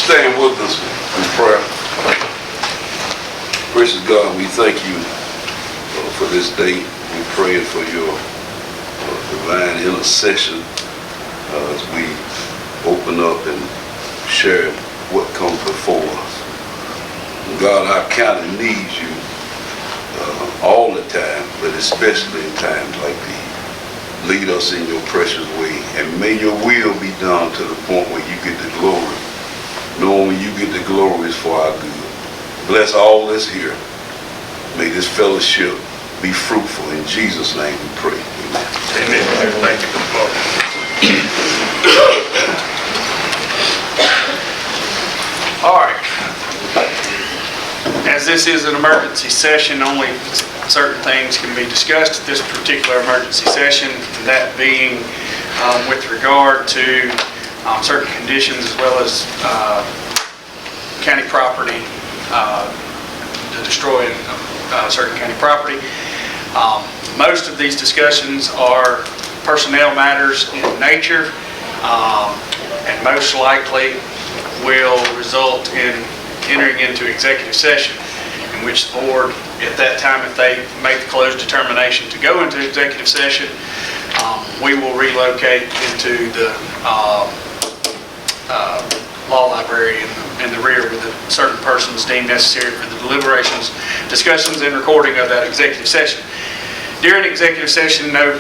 stand with us in prayer? Gracious God, we thank you for this day. We pray for your divine intercession as we open up and share what comes before us. God, our county needs you all the time, but especially in times like these. Lead us in your precious way, and may your will be done to the point where you get the glory. Knowing when you get the glory is for our good. Bless all that's here. May this fellowship be fruitful. In Jesus' name we pray. Amen. Amen. Thank you for the Lord. All right. As this is an emergency session, only certain things can be discussed at this particular emergency session, that being with regard to certain conditions as well as county property, the destroying of certain county property. Most of these discussions are personnel matters in nature, and most likely will result in entering into executive session, in which the board, at that time, if they make the closed determination to go into executive session, we will relocate into the law library in the rear with certain persons deemed necessary for the deliberations, discussions, and recording of that executive session. During executive session, no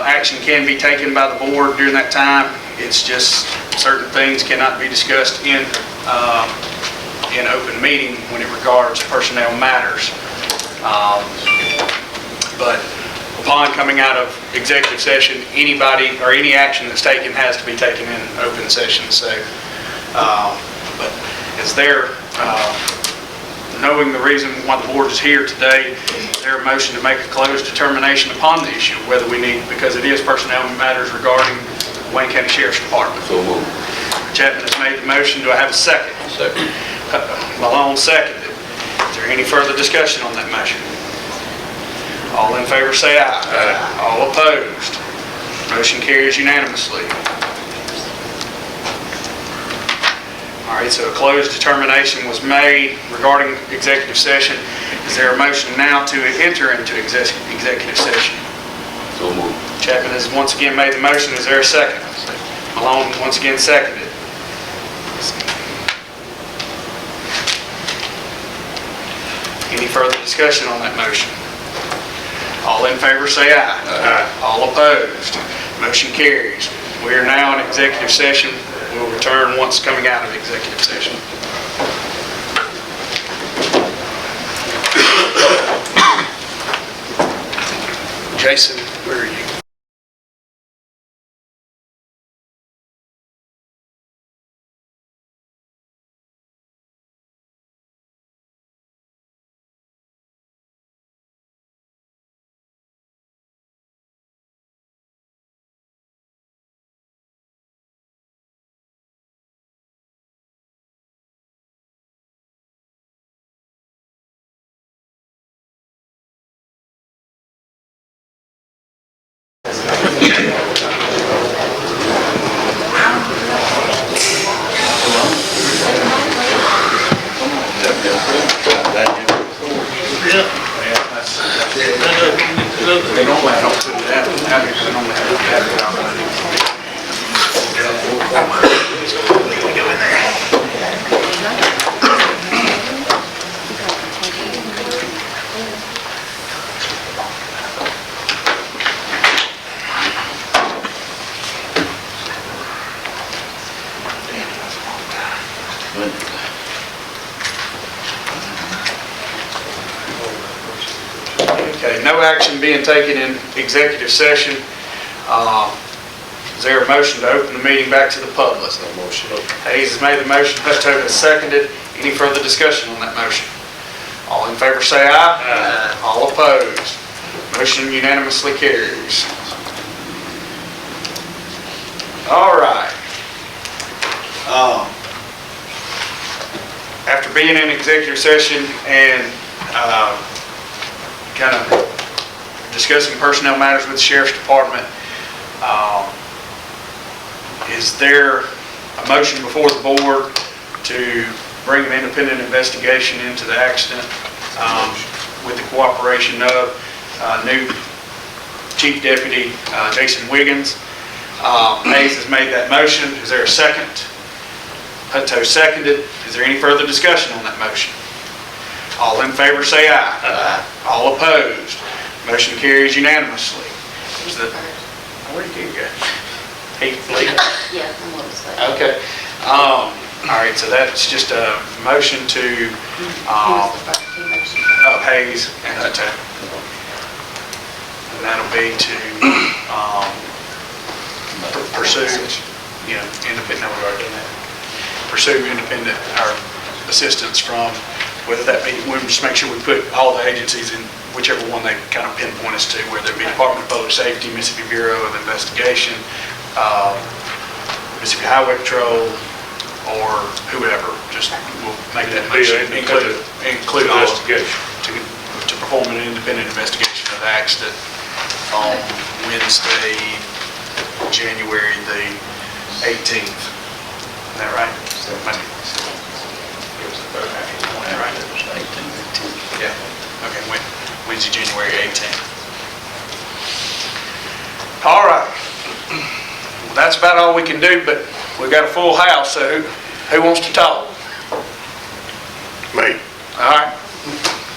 action can be taken by the board during that time. It's just certain things cannot be discussed in open meeting when it regards personnel matters. But upon coming out of executive session, anybody or any action that's taken has to be taken in open session. So, but is there, knowing the reason why the board is here today, is there a motion to make a closed determination upon the issue, whether we need, because it is personnel matters regarding Wayne County Sheriff's Department? So moved. Chapman has made the motion. Do I have a second? Second. Malone seconded. Is there any further discussion on that motion? All in favor say aye. Aye. All opposed. Motion carries unanimously. All right, so a closed determination was made regarding executive session. Is there a motion now to enter into executive session? So moved. Chapman has once again made the motion. Is there a second? Malone once again seconded. Any further discussion on that motion? All in favor say aye. Aye. All opposed. Motion carries. We are now in executive session. We'll return once coming out of executive session. Jason, where are you? They normally don't put it out here. They normally have it out go in there. Okay, no action being taken in executive session. Is there a motion to open the meeting back to the public? No motion. Hayes has made the motion. Hutto has seconded. Any further discussion on that motion? All in favor say aye. Aye. All opposed. Motion unanimously carries. All right. After being in executive session and kind of discussing personnel matters with the Sheriff's Department, is there a motion before the board to bring an independent investigation into the accident with the cooperation of new Chief Deputy Jason Wiggins. Hayes has made that motion. Is there a second? Hutto seconded. Is there any further discussion on that motion? All in favor say aye. Aye. All opposed. Motion carries unanimously. Where did you go? He leave? Yeah, I'm what it's like. Okay. All right, so that's just a motion to Hayes and Hutto. And that'll be to pursue, independent, no, we've already done that. Pursue independent, our assistance from, whether that be, we'll just make sure we put all the agencies in whichever one they kind of pinpoint us to, whether it be Department of Public Safety, Mississippi Bureau of Investigation, Mississippi Highway Patrol, or whoever. Just we'll make that motion include all to perform an independent investigation of the accident on Wednesday, January the 18th. Is that right? Yeah. Okay. Wednesday, January 18th. All right. Well, that's about all we can do, but we've got a full house, so who wants to talk? Me. All right.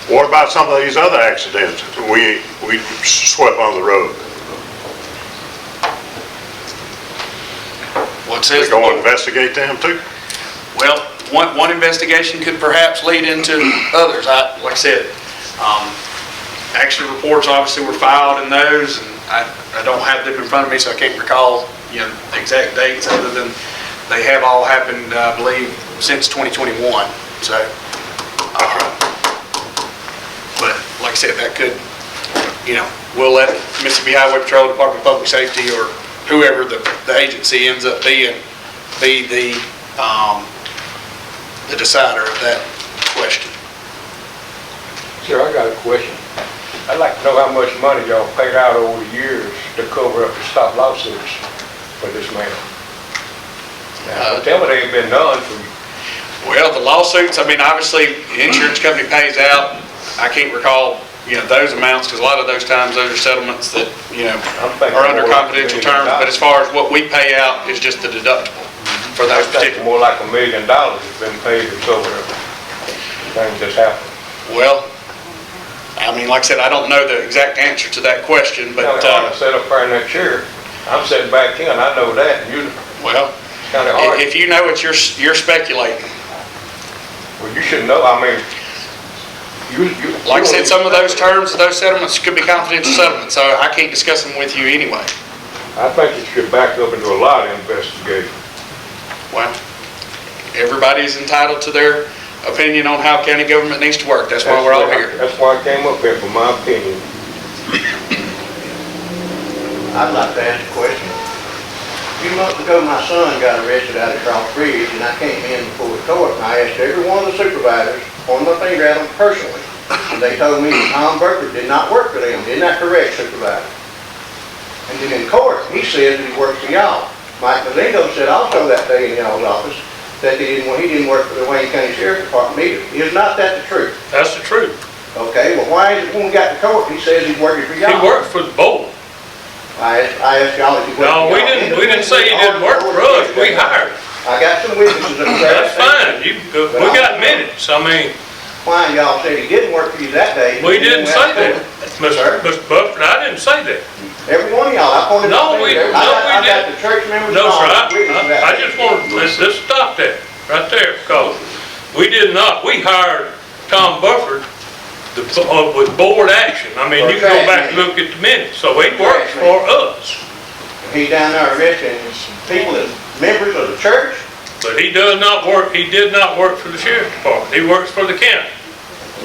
What about some of these other accidents we swept on the road? What says They go and investigate them too? Well, one investigation could perhaps lead into others. Like I said, accident reports obviously were filed in those, and I don't have them in front of me, so I can't recall the exact dates, other than they have all happened, I believe, since 2021. So, but like I said, that could, we'll let Mississippi Highway Patrol, Department of Public Safety, or whoever the agency ends up being, be the decider of that question. Sir, I got a question. I'd like to know how much money y'all paid out over the years to cover up the stop lawsuits for this man. Now, tell me they've been none for you. Well, the lawsuits, obviously, the insurance company pays out. I can't recall, those amounts, because a lot of those times, those are settlements that, are under confidential terms. But as far as what we pay out is just the deductible for those particular. More like $1 million has been paid or so, things that's happened. Well, like I said, I don't know the exact answer to that question, but. I sat up there in that chair. I'm sitting back in, I know that, and you. Well, kind of hard. If you know it, you're speculating. Well, you should know, Like I said, some of those terms, those settlements could be confidential settlements, so I can't discuss them with you anyway. I think it should back up into a lot of investigation. Well, everybody is entitled to their opinion on how county government needs to work. That's why we're all here. That's why I came up here, for my opinion. I'd like to ask a question. A few months ago, my son got arrested out at Cross Bridge, and I came in before the court, and I asked every one of the supervisors, pointed my finger at them personally, and they told me that Tom Burford did not work for them. Isn't that correct, supervisor? And then in court, he said that he worked for y'all. Mike Mazingo said also that day in y'all's office that he didn't work for the Wayne County Sheriff's Department either. Is not that the truth? That's the truth. Okay, well, why is it when we got to court, he says he's working for y'all? He worked for the board. I asked y'all if he worked No, for we y'all. didn't say he didn't work for us. We hired him. I got some witnesses of that. That's fine. We got minutes. Why y'all said he didn't work for you that day? We didn't say that. Mr. Buffett, I didn't say that. Every one of y'all, I pointed No, out we there. I got didn't. the church members. No, sir, all witness of that. I just want, let's stop that right there, because we did not, we hired Tom Buffett with board action. You can go back and look at the minutes, so he works for us. He's down there arresting people as members of the church. But he did not work for the sheriff's department, he works for the county.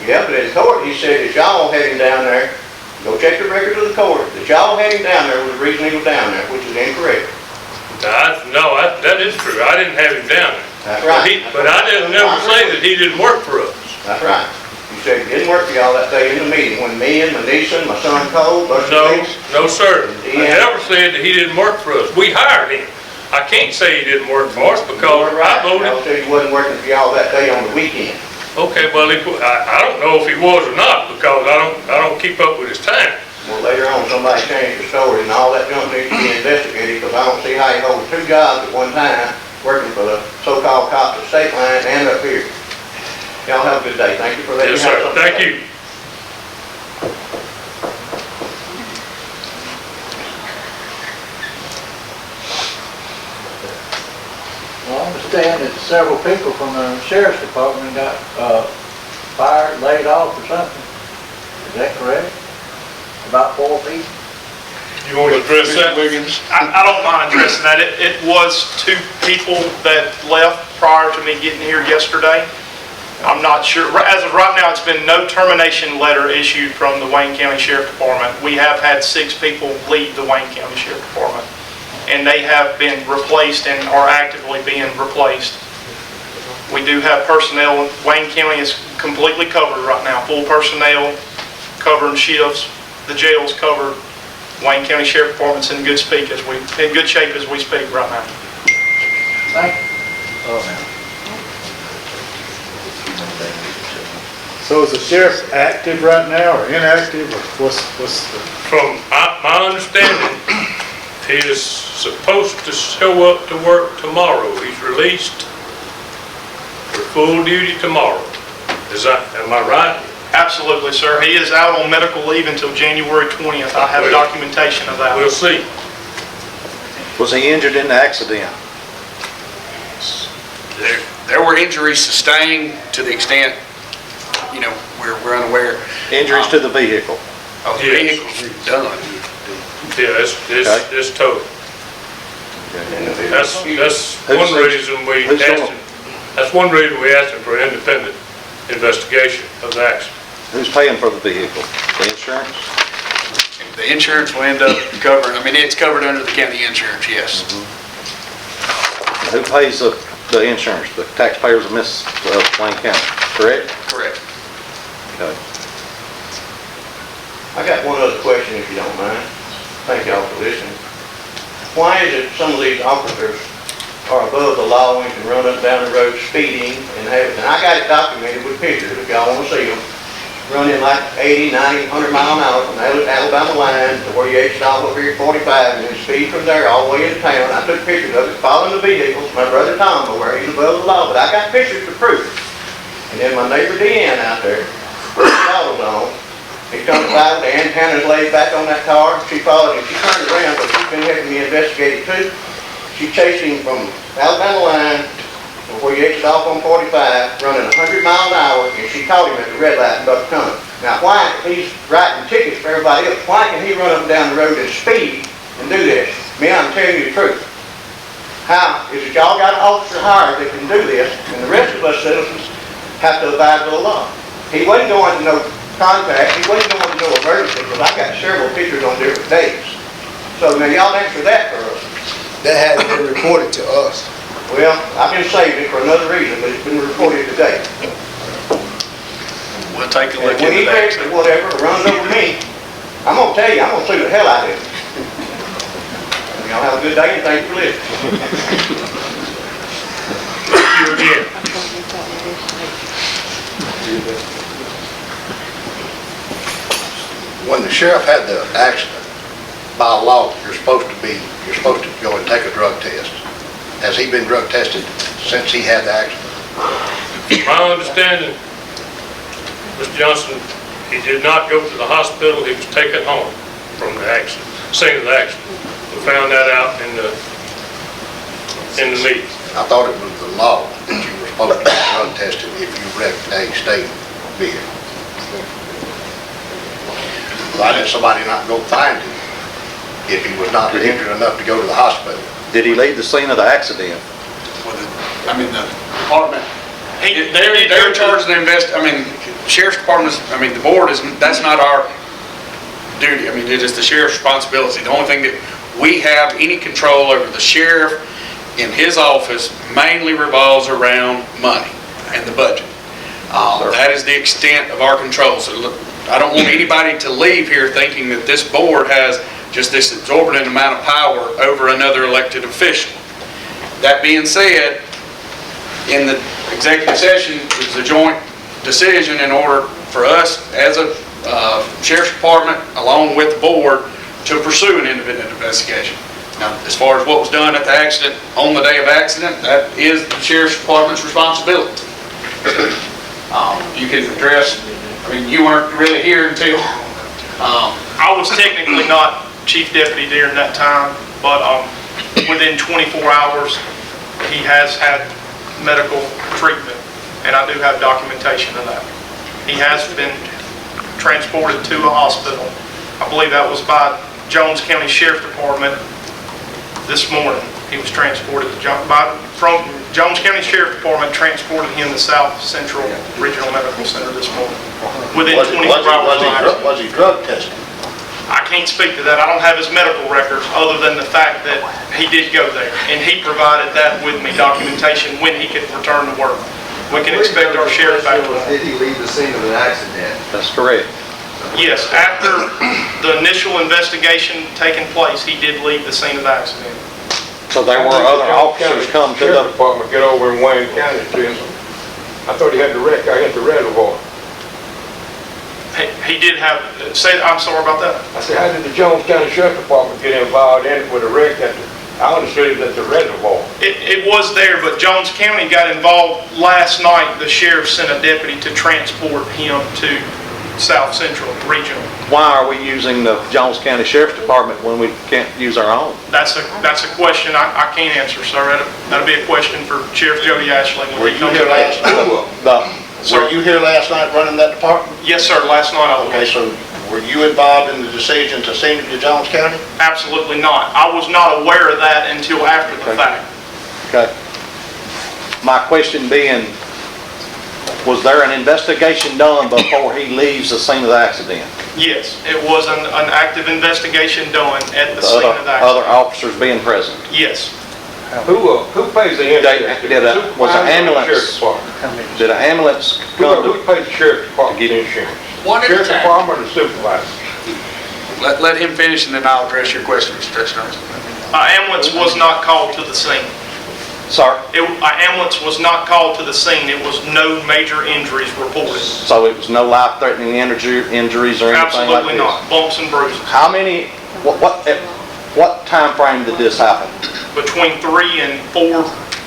Yeah, but in court, he said that y'all had him down there, go check the records of the court, that y'all had him down there was the reason he was down there, which is incorrect. No, that is true, I didn't have him down there. That's right. But I didn't never say that he didn't work for us. That's right. You said he didn't work for y'all that day in the meeting, when me and my niece and my son Cole, Buster Weeks. No, sir. I never said that he didn't work for us. We hired him. I can't say he didn't work for us because I I'll voted. tell you, he wasn't working for y'all that day on the weekend. Okay, well, I don't know if he was or not because I don't keep up with his time. Well, later on, somebody changed the story, and all that junk needs to be investigated, because I don't see how he holds two jobs at one time, working for the so-called cops at state line and up here. Y'all have a good day. Thank you for letting me Yes, have sir. something. Thank you. Well, I understand that several people from the sheriff's department got fired, laid off or something. Is that correct? About 4 people? You want to address that? I don't mind addressing that. It was 2 people that left prior to me getting here yesterday. I'm not sure, as of right now, it's been no termination letter issued from the Wayne County Sheriff Department. We have had 6 people leave the Wayne County Sheriff Department, and they have been replaced and are actively being replaced. We do have personnel. Wayne County is completely covered right now, full personnel, covering shifts. The jail's covered. Wayne County Sheriff Department's in good shape as we speak right now. Thank you. So is the sheriff active right now or inactive, or what's the? From my understanding, he is supposed to show up to work tomorrow. He's released for full duty tomorrow. Am I right? Absolutely, sir. He is out on medical leave until January 20th. I have documentation of that. We'll see. Was he injured in the accident? There were injuries sustained to the extent, we're unaware. Injuries to the vehicle? Of the Yes. vehicle's done. Yeah, it's total. That's one reason we Who's asked going? him, that's one reason we asked him for an independent investigation of the accident. Who's paying for the vehicle? The insurance? The insurance will end up covering, it's covered under the county insurance, yes. Who pays the insurance? The taxpayers of Wayne County, correct? Correct. Okay. I got one other question, if you don't mind. Thank y'all for listening. Why is it some of these officers are above the law and can run up and down the road speeding and everything? I got it documented with pictures, if y'all want to see them. Running like 80, 90, 100 mile an hour from the Alabama line to where you exit off over here at 45 and then speed from there all the way into town. I took pictures of it, following the vehicles. My brother Tom, where he's above the law, but I got pictures to prove it. And then my neighbor Deanne out there, with the goggles on, he turned about, the antennas laid back on that car. She followed him, she turned around, but she's been helping me investigate it too. She chased him from Alabama line to where you exit off on 45, running 100 miles an hour, and she caught him at the red light in Buckton. Now, why, if he's writing tickets for everybody else, why can he run up and down the road and speed and do this? Me, I'm telling you the truth. How is it y'all got an officer hired that can do this, and the rest of us citizens have to abide by the law? He wasn't going to no contact, he wasn't going to no emergency, because I got several pictures on different days. So now y'all answer that for us. That hadn't been reported to us. Well, I've been saving it for another reason, but it's been reported today. We'll take a look And when he into that. takes it, whatever, runs over me, I'm gonna tell you, I'm gonna sue the hell out of him. Y'all have a good day and thanks for listening. Thank you again. When the sheriff had the accident, by law, you're supposed to go and take a drug test. Has he been drug tested since he had the accident? My understanding, Mr. Johnson, he did not go to the hospital. He was taken home from the accident, scene of the accident. We found that out in the meeting. I thought it was the law that you were supposed to be drug tested if you wrecked a state vehicle. Why did somebody not go find him if he was not injured enough to go to the hospital? Did he leave the scene of the accident? The department, they're in charge of the sheriff's department, the board that's not our duty. It is the sheriff's responsibility. The only thing that we have any control over the sheriff in his office mainly revolves around money and the budget. That is the extent of our control. So look, I don't want anybody to leave here thinking that this board has just this exorbitant amount of power over another elected official. That being said, in the executive session, it was a joint decision in order for us as a sheriff's department, along with the board, to pursue an independent investigation. Now, as far as what was done at the accident, on the day of accident, that is the sheriff's department's responsibility. You can address, I mean, you weren't really here until, I was technically not chief deputy during that time, but within 24 hours, he has had medical treatment, and I do have documentation of that. He has been transported to a hospital. I believe that was by Jones County Sheriff Department this morning. He was transported from Jones County Sheriff Department, transported him to South Central Regional Medical Center this morning. Within 24 hours. Was he drug tested? I can't speak to that. I don't have his medical records, other than the fact that he did go there, and he provided that with me, documentation, when he could return to work. We can expect our sheriff back to work. Did he leave the scene of an accident? That's correct. Yes, after the initial investigation taking place, he did leave the scene of the accident. So there were other officers come to Sheriff the, Department get over in Wayne County to him. I thought he had the wreck out at the reservoir. He did have, I'm sorry about that. I said, how did the Jones County Sheriff Department get involved in it with a wreck at the, I understood it at the reservoir. It was there, but Jones County got involved last night. The sheriff sent a deputy to transport him to South Central Regional. why are we using the Jones County Sheriff's Department when we can't use our own? That's a question I can't answer, sir. That'll be a question for Sheriff Jody Ashley when Were he you comes here back. were you here last night running that department? Yes, sir, last night I was. Okay, so were you involved in the decision to send him to Jones County? Absolutely not. I was not aware of that until after the fact. Okay. My question being, was there an investigation done before he leaves the scene of the accident? Yes, it was an active investigation done at the scene of the Other accident. officers being present? Yes. Who pays the insurance? Was an ambulance, did an ambulance come Who to? pays the Sheriff Department the insurance? One at a Sheriff time. Department or the supervisor? Let him finish and then I'll address your question, Mr. Stearns. An ambulance was not called to the scene. Sir? An ambulance was not called to the scene. It was no major injuries reported. So it was no life-threatening injuries or anything like this? Absolutely not. Bumps and bruises. How many, at what time frame did this happen? Between 3 and 4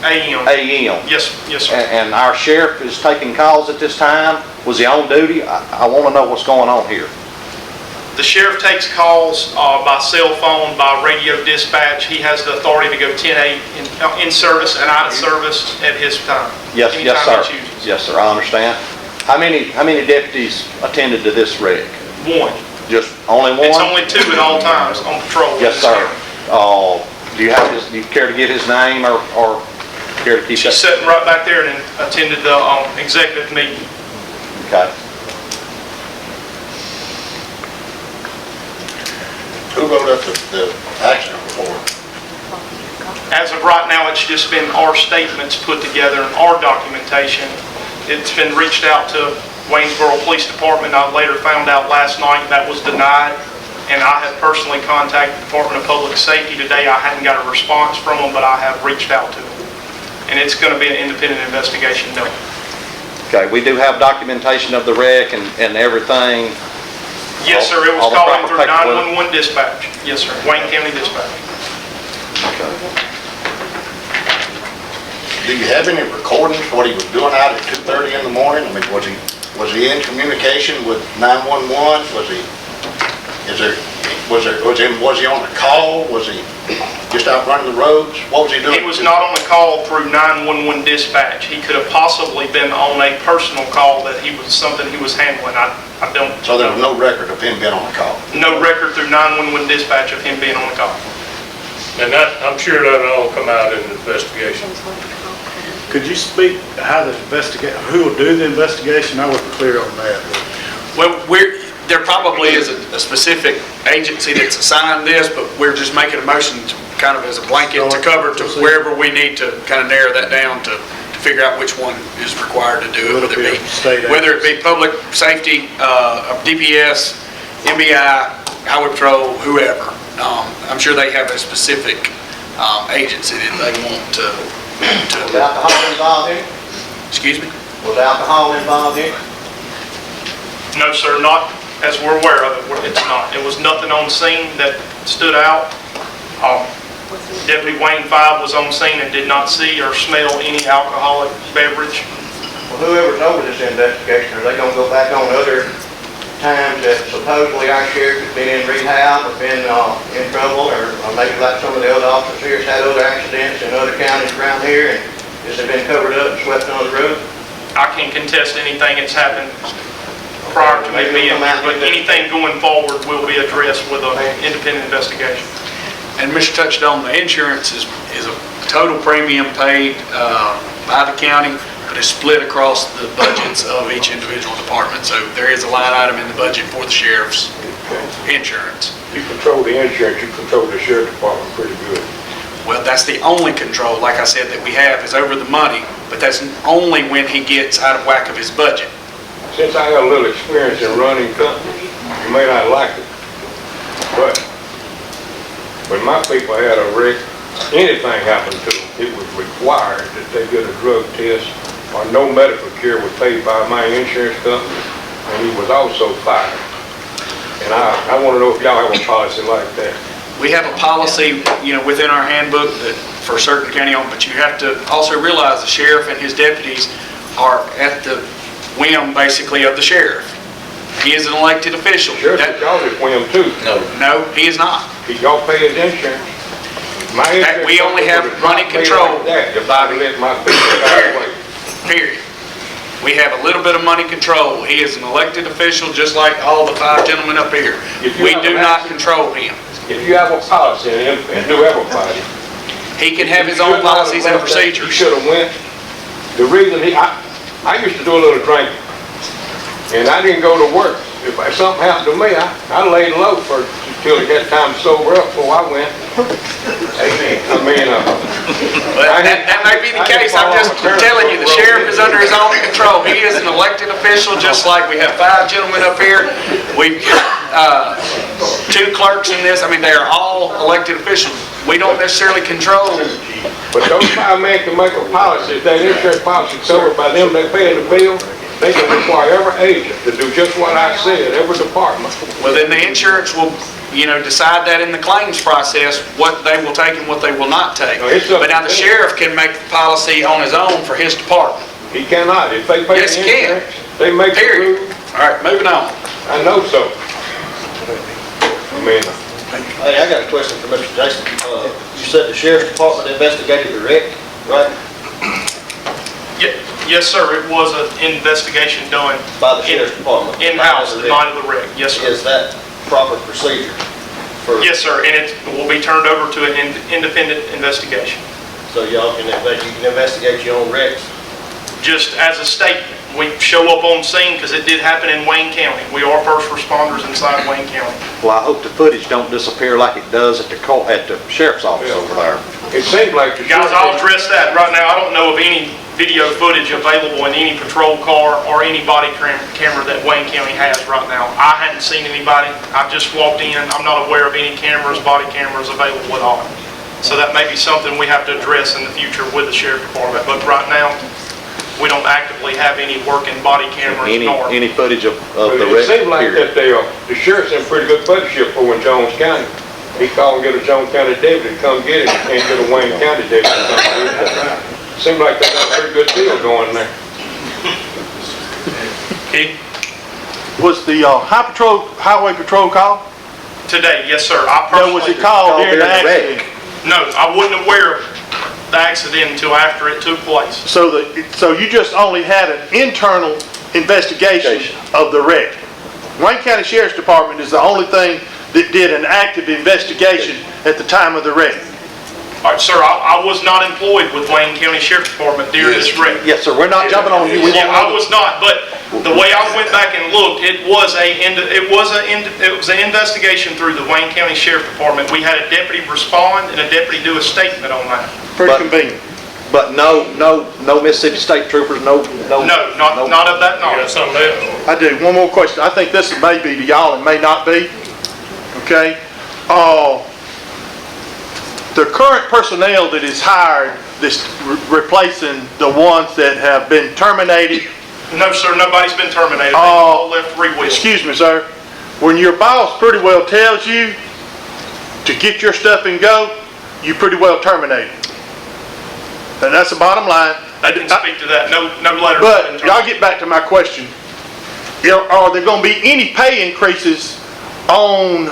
a.m. AM? Yes, sir. And our sheriff is taking calls at this time? Was he on duty? I want to know what's going on here. The sheriff takes calls by cell phone, by radio dispatch. He has the authority to go 10-8 in service and out of service at his time. Yes, anytime sir. he chooses. Yes, sir, I understand. How many deputies attended to this wreck? One. Just only one? It's only 2 at all times on patrol. in Yes, this sir. county. Do you care to give his name or care to keep She's that? sitting right back there and attended the executive meeting. Okay. Who wrote up the accident report? As of right now, it's just been our statements put together and our documentation. It's been reached out to Waynesboro Police Department. I later found out last night that was denied. And I have personally contacted the Department of Public Safety today. I hadn't got a response from them, but I have reached out to them. And it's going to be an independent investigation done. Okay, we do have documentation of the wreck and everything. Yes, sir, it was All the called in proper through paperwork. 911 dispatch. Yes, sir, Wayne County dispatch. Do you have any recordings, what he was doing out at 2:30 in the morning? I mean, was he in communication with 911? Was he on a call? Was he just out running the roads? What was he doing? He was not on the call through 911 dispatch. He could have possibly been on a personal call that he was something he was handling. I don't. So there was no record of him being on a call? No record through 911 dispatch of him being on the call. And that, I'm sure that'll all come out in the investigation. Could you speak how the who will do the investigation? I wasn't clear on that. Well, there probably is a specific agency that's assigned this, but we're just making a motion to kind of as a blanket to cover to wherever we need to kind of narrow that down to figure out which one is required to do it, whether it be public safety, DPS, MBI, Highway Patrol, whoever. I'm sure they have a specific agency that they want to, Was alcohol involved in it? excuse me? Was alcohol involved in it? No, sir, not as we're aware of it. It's not. It was nothing on scene that stood out. Deputy Wayne Five was on scene and did not see or smell any alcoholic beverage. Well, whoever's over this investigation, are they gonna go back on other times that supposedly our sheriff has been in rehab or been in trouble, or maybe like some of the other officers here has had other accidents in other counties around here, and this has been covered up and swept under the rug? I can contest anything that's happened prior to me being here, but anything going forward will be addressed with an independent investigation. And Mr. touched on the insurance is a total premium paid by the county, but it's split across the budgets of each individual department. So there is a line item in the budget for the sheriff's insurance. You control the insurance, you control the sheriff department pretty good. Well, that's the only control, like I said, that we have is over the money, but that's only when he gets out of whack of his budget. Since I got a little experience in running companies, you may not like it, but when my people had a wreck, anything happened to them, it was required that they get a drug test, or no medical care was paid by my insurance company, and he was also fired. And I want to know if y'all have a policy like that. We have a policy, within our handbook that for certain county owned, but you have to also realize the sheriff and his deputies are at the whim, basically, of the sheriff. He is an elected official. Sheriff, y'all just whim too. No, he is not. Y'all pay his insurance. My insurance We only have company would money not pay control. like that if I let my people die away. Period. We have a little bit of money control. He is an elected official, just like all the 5 gentlemen up here. We do not control him. If you have a policy, and do have a policy. He can have his own policies and You procedures. should have went. The reason I used to do a little drinking, and I didn't go to work. If something happened to me, I laid low until it got time to sober up before I went. But that may be the case. I'm just telling you, the sheriff is under his own control. He is an elected official, just like we have 5 gentlemen up here. We've got 2 clerks in this. They are all elected officials. We don't necessarily control. But those 5 men can make a policy. If that insurance policy is covered by them, they're paying the bill. They can require every agent to do just what I said, every department. Well, then the insurance will, decide that in the claims process, what they will take and what they will not take. No, it's up But now to the them. sheriff can make the policy on his own for his department. He cannot. If they pay Yes, the he can. insurance, they make the Period. rules. All right, moving on. I know so. Hey, I got a question for Mr. Jason. You said the sheriff's department investigated the wreck, right? Yes, sir, it was an investigation done By the sheriff's department? in-house the night of the wreck. Yes, sir. Is that proper procedure for? Yes, sir, and it will be turned over to an independent investigation. So y'all can investigate your own wrecks? Just as a statement, we show up on scene because it did happen in Wayne County. We are first responders inside Wayne County. Well, I hope the footage don't disappear like it does at the sheriff's office over there. It seems like the Guys, I'll address that right now. I don't know of any video footage available in any patrol car or any body camera that Wayne County has right now. I hadn't seen anybody. I've just walked in. I'm not aware of any body cameras available at all. So that may be something we have to address in the future with the sheriff department. But right now, we don't actively have any working body cameras nor. Any footage of the It wreck, seems like period. that the sheriff's in pretty good budget for in Jones County. He called and get a Jones County deputy to come get it. He can't get a Wayne County deputy to come get it. Seems like they got a pretty good deal going there. Was the highway patrol called? Today, yes, sir. I No, was personally. it called during the accident? No, I wasn't aware of the accident until after it took place. So you just only had an internal investigation of the wreck? Wayne County Sheriff's Department is the only thing that did an active investigation at the time of the wreck? All right, sir, I was not employed with Wayne County Sheriff's Department during this wreck. Yes, sir, we're not jumping on you. We Yeah, want I was not, but the way I went back and looked, it was an investigation through the Wayne County Sheriff's Department. We had a deputy respond and a deputy do a statement on that. Pretty convenient. But no Mississippi State troopers, no. No, not of that knowledge. Something else. I do, one more question. I think this may be to y'all and may not be, okay? the current personnel that is hired, this replacing the ones that have been terminated. No, sir, nobody's been terminated. They all left free will. Excuse me, sir. When your boss pretty well tells you to get your stuff and go, you pretty well terminate it. And that's the bottom line. I didn't speak to that. No letter. But y'all get back to my question. Are there going to be any pay increases on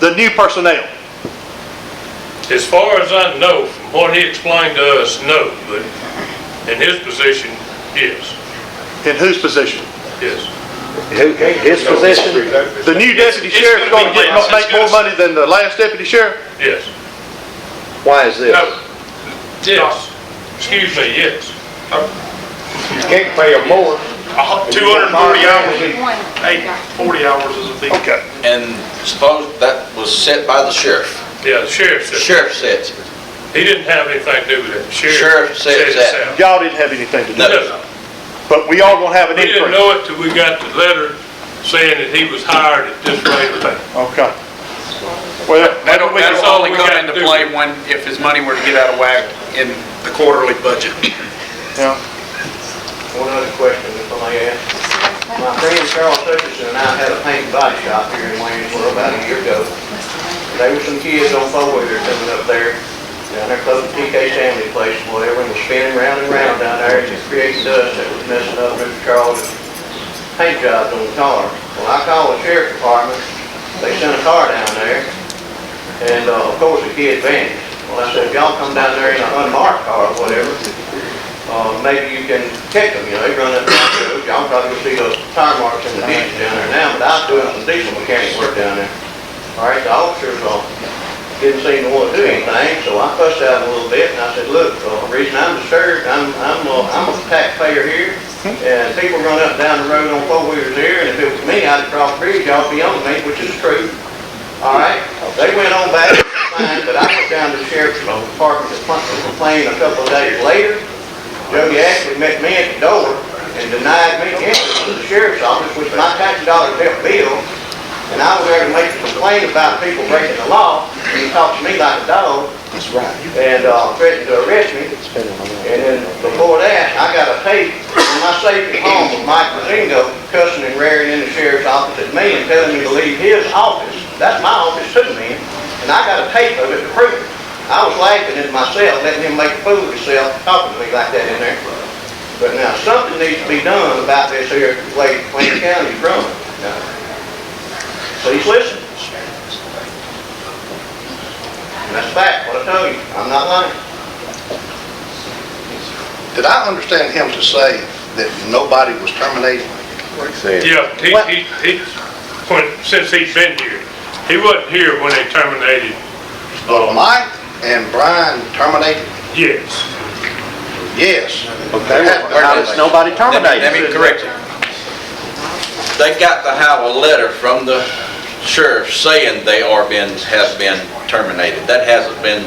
the new personnel? As far as I know, from what he explained to us, no, but in his position, yes, In whose position? yes. His position? The new deputy sheriff's going to make more money than the last deputy sheriff? Yes. Why is this? No. Yes. Excuse me, yes. You can't pay them more. 240 hours. 40 hours is a big. Okay. And suppose that was set by the sheriff. Yeah, the sheriff said. Sheriff sets it. He didn't have anything to do with it. The Sheriff says said it that. himself. Y'all didn't have anything to do with it. No. But we all going to have an We didn't increase. know it till we got the letter saying that he was hired at this rate of pay. Okay. Well, That'll all only we come got into to do. play if his money were to get out of whack in the quarterly budget. yeah. One other question, if I may ask. My friend Charles Hutchinson and I had a paint and body shop here in Waynesboro about a year ago. There were some kids on four-wheelers coming up there, down there close to TK Stanley's place, and whatever, and was spinning round and round down there, and creating dust that was messing up Mr. Charles' paint jobs on the car. Well, I called the sheriff's department, they sent a car down there, and of course the kid vanished. Well, I said, if y'all come down there in an unmarked car or whatever, maybe you can catch them, you know, they run up down there. Y'all probably will see those tire marks in the ditch down there now, but I was doing some diesel mechanic work down there. All right, the officers didn't seem to want to do anything, so I fussed at them a little bit, and I said, look, the reason I'm disturbed, I'm a taxpayer here, and people run up and down the road on four-wheelers here, and if it was me, I'd cross the bridge, y'all be on me, which is true. All right, they went on back, fine, but I went down to the sheriff's department to complain a couple of days later. Jody actually met me at the door and denied me entrance to the sheriff's office, which my tax dollars helped build. And I was there to make a complaint about people breaking the law, and he talked to me like a dog. That's right. And threatened to arrest me. And then before that, I got a tape in my safe at home of Mike Mazingo cussing and raring in the sheriff's office at me and telling me to leave his office. That's my office too, man. And I got a tape of it to prove it. I was laughing at myself, letting him make a fool of himself, talking to me like that in there. But now, something needs to be done about this here way Wayne County's run. Please listen. And that's fact, what I told you. I'm not lying. Did I understand him to say that nobody was terminated? Yeah, since he's been here. He wasn't here when they terminated. Well, Mike and Brian terminated? Yes. Yes. Okay, how does nobody terminate? Let me correct you. They got to have a letter from the sheriff saying they have been terminated. That hasn't been,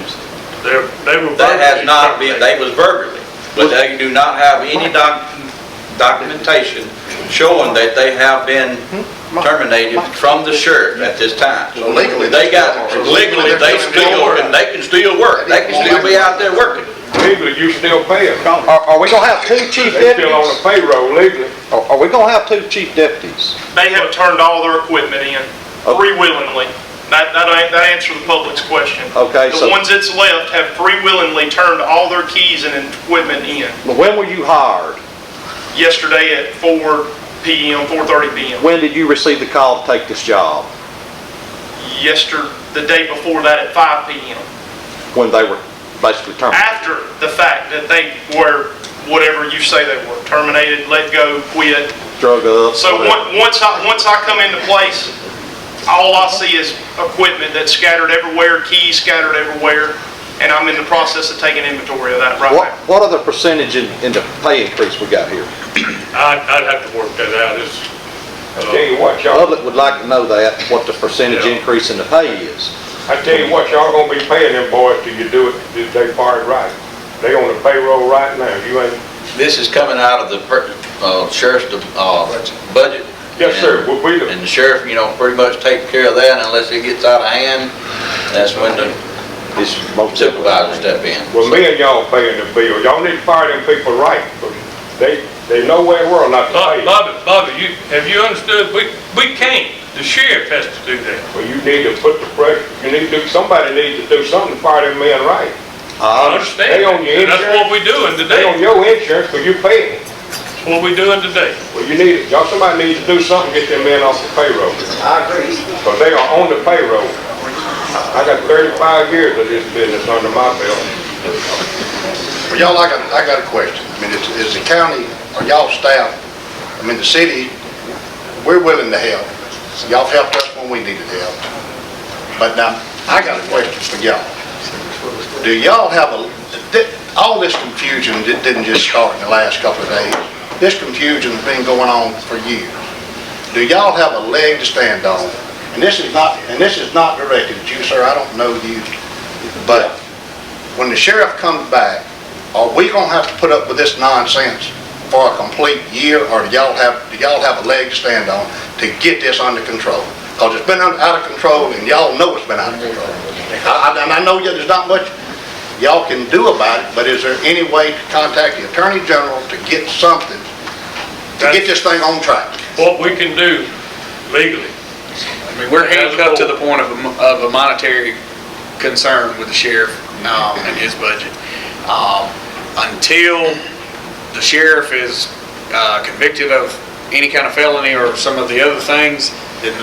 They were that has verbally not been, terminated. they was verbally. But they do not have any documentation showing that they have been terminated from the sheriff at this time. So legally, They legally, they can still work. They can still be out there working. Legally, you still pay them. Are we gonna have two chief They're still on deputies? the payroll legally. Are we gonna have two chief deputies? They have turned all their equipment in free willingly. That answers the public's question. Okay, The so ones that's left have free willingly turned all their keys and equipment in. when were you hired? Yesterday at 4 p.m., 4:30 p.m. When did you receive the call to take this job? The day before that at 5 p.m. When they were basically terminated? After the fact that they were, whatever you say they were, terminated, let go, quit. Drug up? So whatever. once I come into place, all I see is equipment that's scattered everywhere, keys scattered everywhere, and I'm in the process of taking inventory of that right now. What other percentage in the pay increase we got here? I'd have to work that out. I tell you what, y'all, Public would like to know that, what the percentage Yeah. increase in the pay is. I tell you what, y'all gonna be paying them boys till you do it, if they part right. They on the payroll right now, you ain't. This is coming out of the sheriff's budget. Yes, sir, we'll be And the sheriff, pretty much takes care of that unless it gets out of hand. That's when It's most supervisor step in. Well, me and y'all paying the bill. Y'all need to fire them people right. They nowhere in the world not to pay. Bobby, have you understood? We can't. The sheriff has to do that. Well, you need to put the pressure, somebody needs to do something to fire them men right. I understand. They on your And that's insurance. what we're doing They on today. your insurance, because you pay it. That's what we're doing today. Well, somebody needs to do something, get them men off the payroll. I agree. Because they are on the payroll. I got 35 years of this business under my belt. Well, y'all, I got a question. I mean, is the county, or y'all staff, I mean, the city, we're willing to help. Y'all helped us when we needed help. But now, I got a question for y'all. Do y'all have all this confusion didn't just start in the last couple of days. This confusion's been going on for years. Do y'all have a leg to stand on? And this is not directed at you, sir. I don't know you. But when the sheriff comes back, are we gonna have to put up with this nonsense for a complete year, or do y'all have a leg to stand on to get this under control? Because it's been out of control, and y'all know it's been out of control. And I know there's not much y'all can do about it, but is there any way to contact the Attorney General to get something, to get this thing on track? What we can do legally. I mean, we're handcuffed to the point of a monetary concern with the sheriff and his budget. Until the sheriff is convicted of any kind of felony or some of the other things, then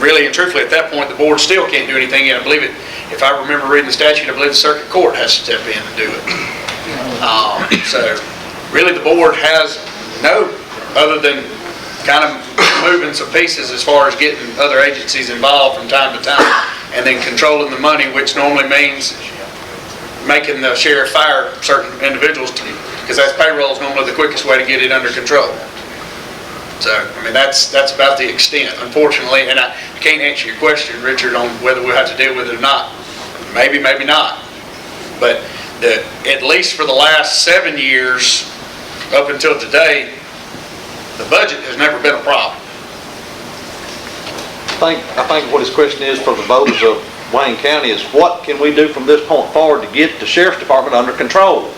really and truthfully, at that point, the board still can't do anything. And I believe it, if I remember reading the statute, I believe the circuit court has to step in and do it. So really, the board has no, other than kind of moving some pieces as far as getting other agencies involved from time to time, and then controlling the money, which normally means making the sheriff fire certain individuals, because that's payroll is normally the quickest way to get it under control. So, I mean, that's about the extent, unfortunately, and I can't answer your question, Richard, on whether we'll have to deal with it or not. Maybe, maybe not. But at least for the last 7 years, up until today, the budget has never been a problem. I think what his question is for the voters of Wayne County is, what can we do from this point forward to get the sheriff's department under control?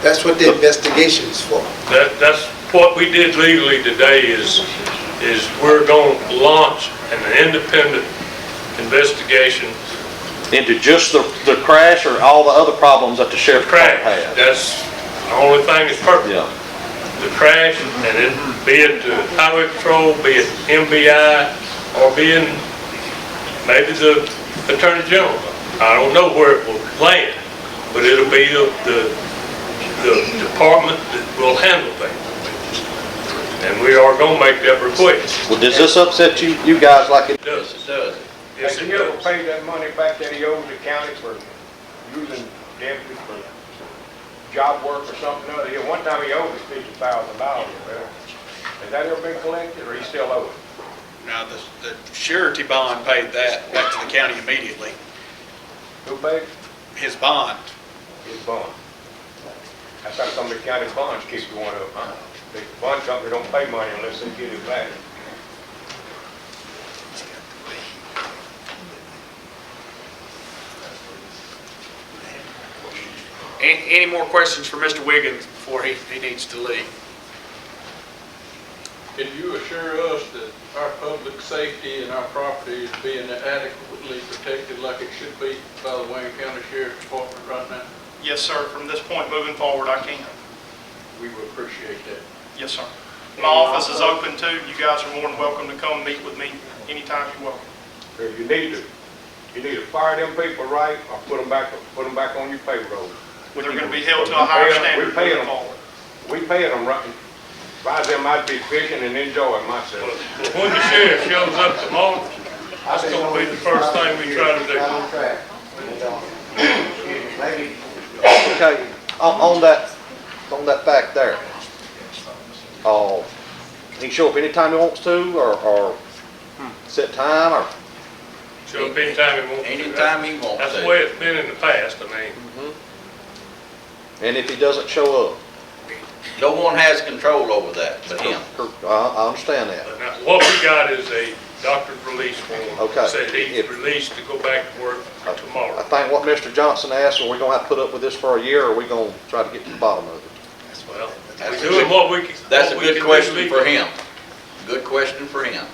That's what the investigation is for. That's what we did legally today is we're going to launch an independent investigation. Into just the crash or all the other problems that the sheriff's department Crash, has? that's the only thing that's perfect. Yeah. The crash, and it, be it the highway patrol, be it MBI, or being maybe the Attorney General. I don't know where it will land, but it'll be the department that will handle things. And we are going to make that request. Well, does this upset you guys like it? It does. It does. Yes, Have it you ever does. paid that money back that he owes the county for using deputies for job work or something or other? One time he owed us $50,000. Has that ever been collected, or he still owes it? Now, the surety bond paid that back to the county immediately. Who paid? His bond. His bond. That's how some of the county bonds keep going up, huh? The bond company don't pay money unless they get it back. Any more questions for Mr. Wiggins before he needs to leave? Can you assure us that our public safety and our property is being adequately protected like it should be by the Wayne County Sheriff's Department right now? Yes, sir. From this point moving forward, I can. We would appreciate that. Yes, sir. My office is open too. You guys are more than welcome to come meet with me anytime you're welcome. You need to fire them people right, or put them back on your payroll. They're going to be held to a higher standard moving forward. We paying them right. Advise them I'd be fishing and enjoying myself. When the sheriff shows up tomorrow, that's going to be the first thing we try to do. Okay, on that fact there, he can show up anytime he wants to, or set time, or? Show up anytime he wants to. Anytime he wants to. That's the way it's been in the past, I mean. And if he doesn't show up? No one has control over that but him. I understand that. But now, what we got is a doctor's release form. Okay. Said he's If- released to go back to work I tomorrow. think what Mr. Johnson asked, are we gonna have to put up with this for a year, or are we gonna try to get to the bottom of it? Well, we're doing what we can. That's a what we good can do question for legally. him. Good question for him.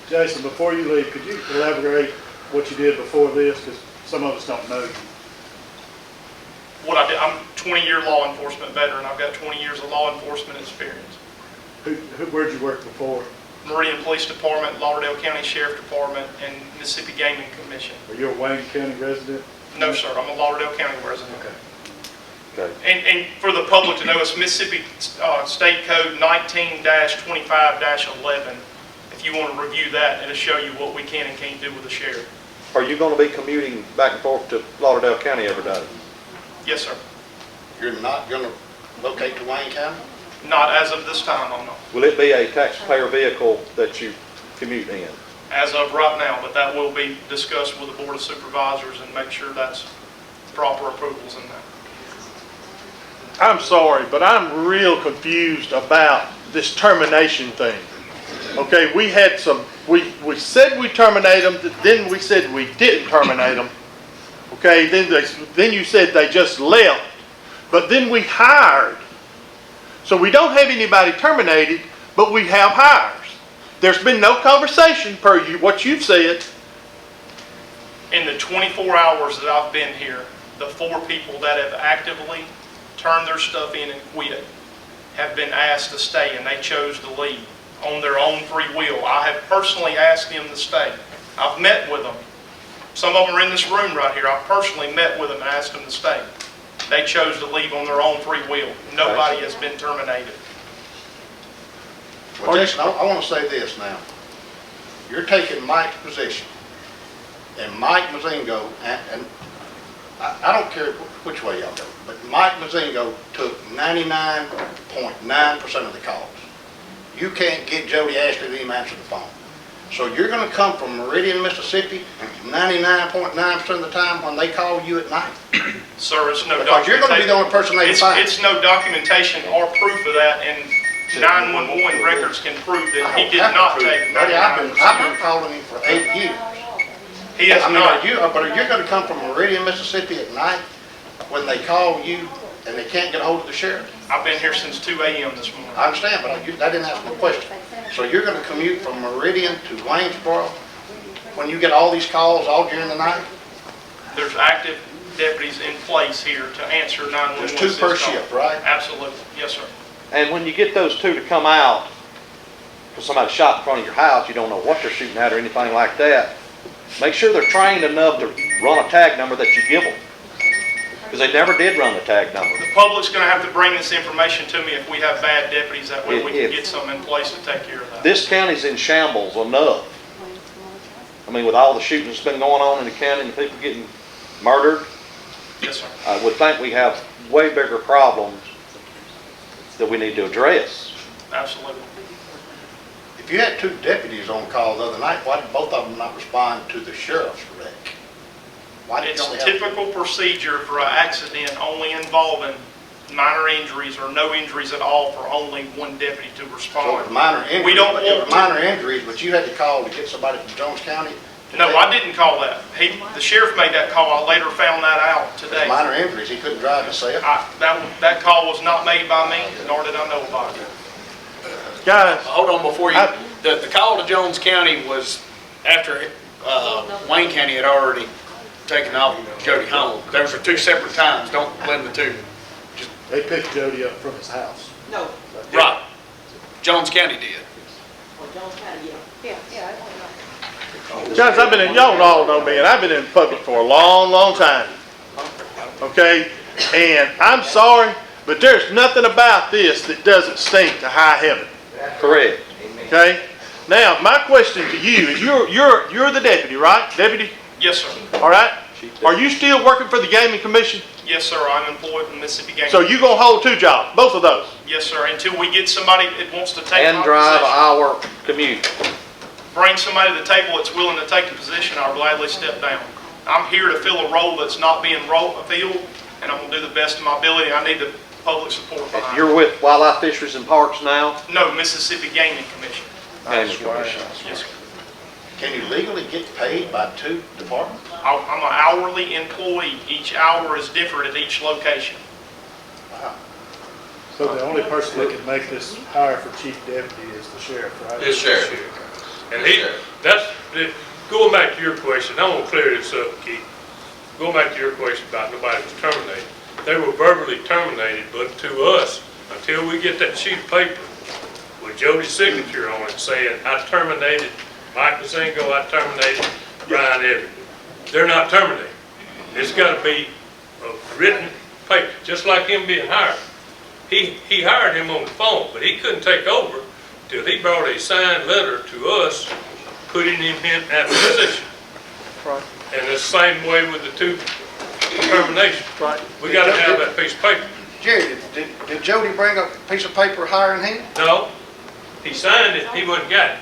Jason, before you leave, could you elaborate what you did before this? Because some of us don't know you. What I did, I'm a 20-year law enforcement veteran. I've got 20 years of law enforcement experience. Where'd you work before? Meridian Police Department, Lauderdale County Sheriff Department, and Mississippi Gaming Commission. Are you a Wayne County resident? No, sir, I'm a Lauderdale County resident. Okay. And for the public to know, it's Mississippi State Code 19-25-11. If you want to review that, it'll show you what we can and can't do with the sheriff. Are you gonna be commuting back and forth to Lauderdale County every day? Yes, sir. You're not gonna locate to Wayne County? Not as of this time, I'm not. Will it be a taxpayer vehicle that you commute in? As of right now, but that will be discussed with the Board of Supervisors and make sure that's proper approvals in that. I'm sorry, but I'm real confused about this termination thing. Okay, we had some, we said we terminate them, then we said we didn't terminate them. Okay, then you said they just left, but then we hired. So we don't have anybody terminated, but we have hires. There's been no conversation per what you've said. In the 24 hours that I've been here, the 4 people that have actively turned their stuff in and quit have been asked to stay, and they chose to leave on their own free will. I have personally asked them to stay. I've met with them. Some of them are in this room right here. I've personally met with them and asked them to stay. They chose to leave on their own free will. Nobody has been terminated. Well, Jason, I want to say this now. You're taking Mike's position, and Mike Mazingo, and I don't care which way y'all go, but Mike Mazingo took 99.9% of the calls. You can't get Jody Ashley to even answer the phone. So you're going to come from Meridian, Mississippi, 99.9% of the time when they call you at night. Sir, it's no Because you're going to be the only person they find. It's no documentation or proof of that, and 911 records can prove that he did not take. Buddy, I've been calling him for 8 years. He has not. But are you going to come from Meridian, Mississippi at night when they call you and they can't get a hold of the sheriff? I've been here since 2 a.m. this morning. I understand, but I didn't ask my question. So you're going to commute from Meridian to Waynesboro when you get all these calls all during the night? There's active deputies in place here to answer 911. There's 2 per shift, right? Absolutely. Yes, sir. And when you get those 2 to come out, because somebody shot in front of your house, you don't know what they're shooting at or anything like that, make sure they're trained enough to run a tag number that you give them. Because they never did run the tag number. The public's going to have to bring this information to me if we have bad deputies. That way we can get some in place to take care of that. This county's in shambles enough. I mean, with all the shooting that's been going on in the county and people getting murdered, Yes, sir. I would think we have way bigger problems that we need to address. Absolutely. If you had 2 deputies on call the other night, why did both of them not respond to the sheriff's wreck? Why did you It's only have typical procedure for an accident only involving minor injuries or no injuries at all for only 1 deputy to So respond. it was minor injuries, We don't but it was want minor injuries, but you had to call to get somebody from Jones County? to No, take- I didn't call that. The sheriff made that call. I later found that out today. Minor injuries, he couldn't drive himself. That call was not made by me, nor did I know about it. Guys, Hold on before you, the call to Jones County was after Wayne County had already taken off Jody home. Those are 2 separate times, don't blend the 2. they picked Jody up from his house. No. Right. Jones County did. Well, Jones County, yeah. Yeah, Guys, y'all all know me, and I've been in public for a long, long time. Okay? And I'm sorry, but there's nothing about this that doesn't stink to high heaven. Correct. Okay? Now, my question to you is, you're the deputy, right? Deputy? Yes, sir. All right? Are you still working for the Gaming Commission? Yes, sir. I'm employed in Mississippi Gaming. So you're gonna hold 2 jobs, both of those? Yes, sir. Until we get somebody that wants to take And my drive position. our commute. Bring somebody to the table that's willing to take the position, I'll gladly step down. I'm here to fill a role that's not being filled, and I'm gonna do the best of my ability. I need the public support behind You're it. with Wildlife Fisheries and Parks now? No, Mississippi Gaming Commission. Gaming Commission. Yes, sir. Can you legally get paid by two departments? I'm an hourly employee. Each hour is different at each location. So the only person that can make this hire for chief deputy is the sheriff, right? The sheriff. And going back to your question, I want to clear this up, Keith. Going back to your question about nobody was terminated. They were verbally terminated, but to us, until we get that sheet of paper with Jody's signature on it saying, I terminated Mike Mazingo, I terminated Brian Everett. They're not terminated. It's got to be a written paper, just like him being hired. He hired him on the phone, but he couldn't take over till he brought a signed letter to us, putting him in that position. Right. And the same way with the two terminations. Right. We got to have that piece of paper. Jerry, did Jody bring a piece of paper hiring him? No, he signed it, he wasn't got it.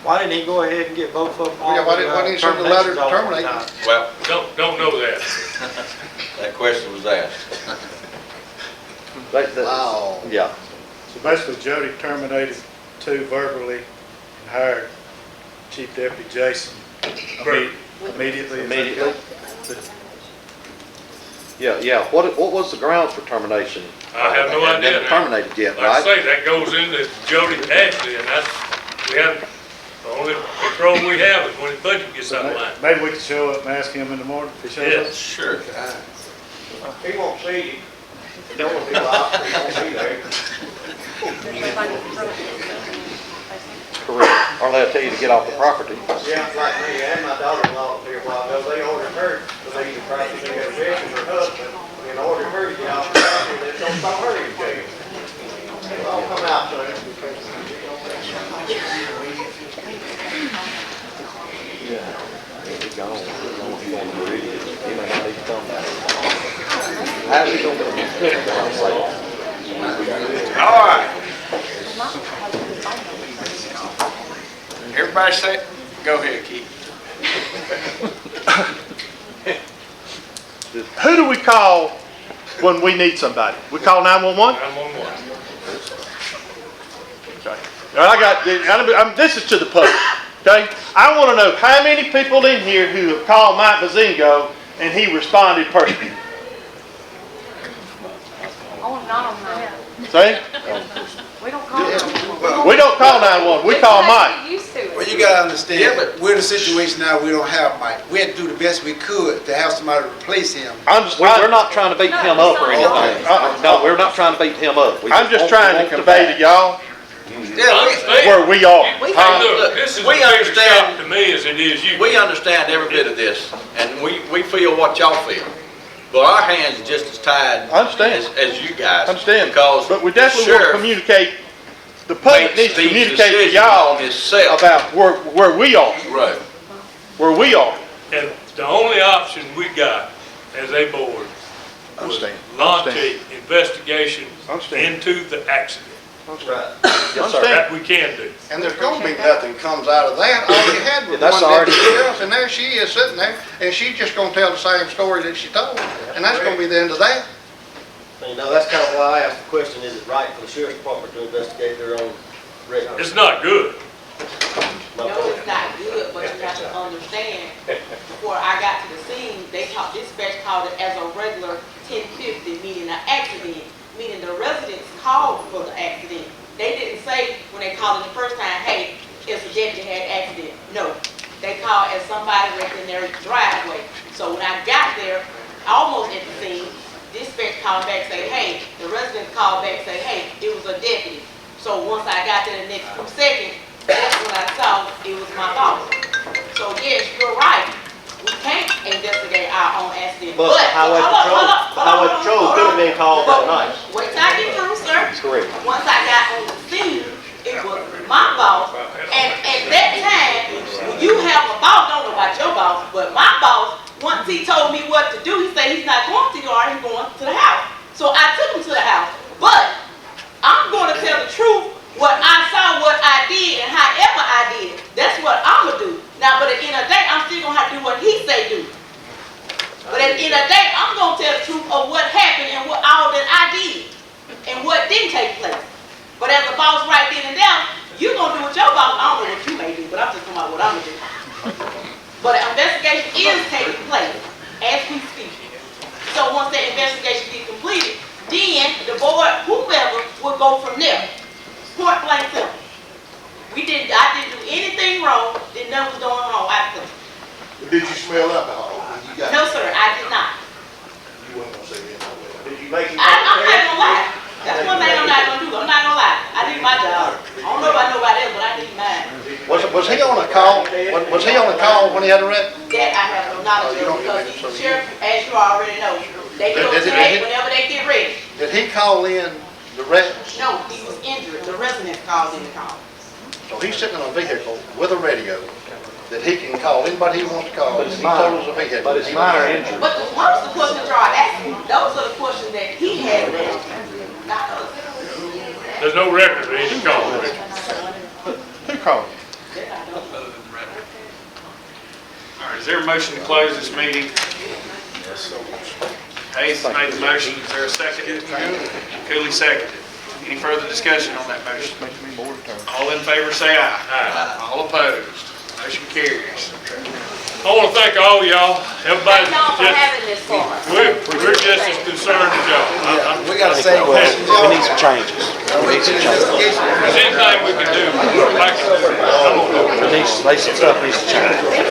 Why didn't he go ahead and get both of them? Yeah, why didn't he send the letter to terminate him? Well, Don't know that. that question was asked. Wow. Yeah. So basically Jody terminated two verbally and hired Chief Deputy Jason immediately. Immediately. Yeah. What was the grounds for termination? I have no Hadn't idea been now. terminated yet, Like I right? say, that goes into Jody Ashley, and we have, the only control we have is when the budget gets out of line. Maybe we can show up and ask him in the morning if he shows up. Yes. Sure. He won't see you. Don't want to be lost, he won't be there. Correct. Or they'll tell you to get off the property. Yeah, like me, and my daughter-in-law here a while ago, they ordered her to leave the practice and get rest with her husband, and ordered her to get off the property, and they're gonna throw her in jail. It'll all come out soon. He's gone. He's going to the bridge. He may not even come back. How's he going to? All right. Everybody say, go ahead, Keith. Who do we call when we need somebody? We call 911? 911. Okay. All right, this is to the public, okay? I want to know how many people in here who have called Mike Mazingo and he responded personally. Oh, not on that. See? We don't call 911. We don't call 911, we call Mike. Get used to it. Well, you gotta understand, Yeah, but- we're in a situation now, we don't have Mike. We had to do the best we could to have somebody replace him. We're not trying to beat him up or anything. No, we're not trying to beat him up. We I'm just want- trying to want the convey to facts. y'all Yeah, where we are. Hey, look, this is a We bigger understand- shock to me as it is you. we understand every bit of this, and we feel what y'all feel. But our hands are just as tied I understand. as you guys. Understand, Because but we the definitely want to sheriff communicate, the public makes needs to these communicate to decisions y'all on himself. about where we are, Right. where we are. And the only option we got as a board was Understand. launch Understand. a investigation Understand. into the accident. Right. Yes, sir. That we can do. And there's gonna be nothing comes out of that. All you had was Yeah, that's one already- deputy sheriff, and there she is sitting there, and she's just gonna tell the same story that she told, and that's gonna be the end of that. You know, that's kind of why I asked the question, is it right for the sheriff's department to investigate their own record? It's not good. No, it's not good, but you have to understand, before I got to the scene, dispatch called it as a regular 1050, meaning an accident, meaning the residents called for the accident. They didn't say when they called it the first time, hey, it's a deputy had an accident. No, they called as somebody was in their driveway. So when I got there, almost at the scene, dispatch called back, say, hey, the residents called back, say, hey, it was a deputy. So once I got there the next 2 seconds, that's when I saw it was my boss. So yes, you're right. We can't investigate our own accident. But highway patrol could have been called that night. Wait till I get through, sir. Correct. Once I got on the scene, it was my boss. And at that time, when you have a boss, don't know about your boss, but my boss, once he told me what to do, he said he's not going to the yard, he's going to the house. So I took him to the house. But I'm going to tell the truth, what I saw, what I did, and however I did it. That's what I'm going to do. Now, but at the end of the day, I'm still going to have to do what he say do. But at the end of the day, I'm going to tell the truth of what happened and what all that I did and what didn't take place. But as a boss right then and there, you're going to do everything wrong, then nothing was going wrong. Did you smell alcohol when you got? No, sir, I did not. You weren't gonna say that nowhere. Did you make him? I'm not gonna lie. That's one thing I'm not gonna do. I'm not gonna lie. I did my job. I don't know about nobody else, but I did mine. Was he on a call, was he on a call when he had a wreck? That I have no knowledge you don't of because get it, so the you- sheriff, as you already know, they go Did- did- today whenever they get ready. Did he call in the wreck? No, he was injured. The residents called in the call. So he's sitting in a vehicle with a radio that he can call anybody he wants to call. But it's He minor. told us a vehicle. But it's minor injury. But most of the questions y'all asking, those are the questions that he had, not us. There's no record of any call, Richard. Who called? All right, is there a motion to close this meeting? Hayes made the motion, is there a second? Cooley seconded. Any further discussion on that motion? Makes me bored of turn. All in favor say aye. Aye. All opposed, motion carries. I want to thank all y'all, everybody. Thank y'all for having this for us. We're just as concerned as y'all. We gotta say, We need some changes. If there's anything we can do, I can do it. Some stuff needs to change.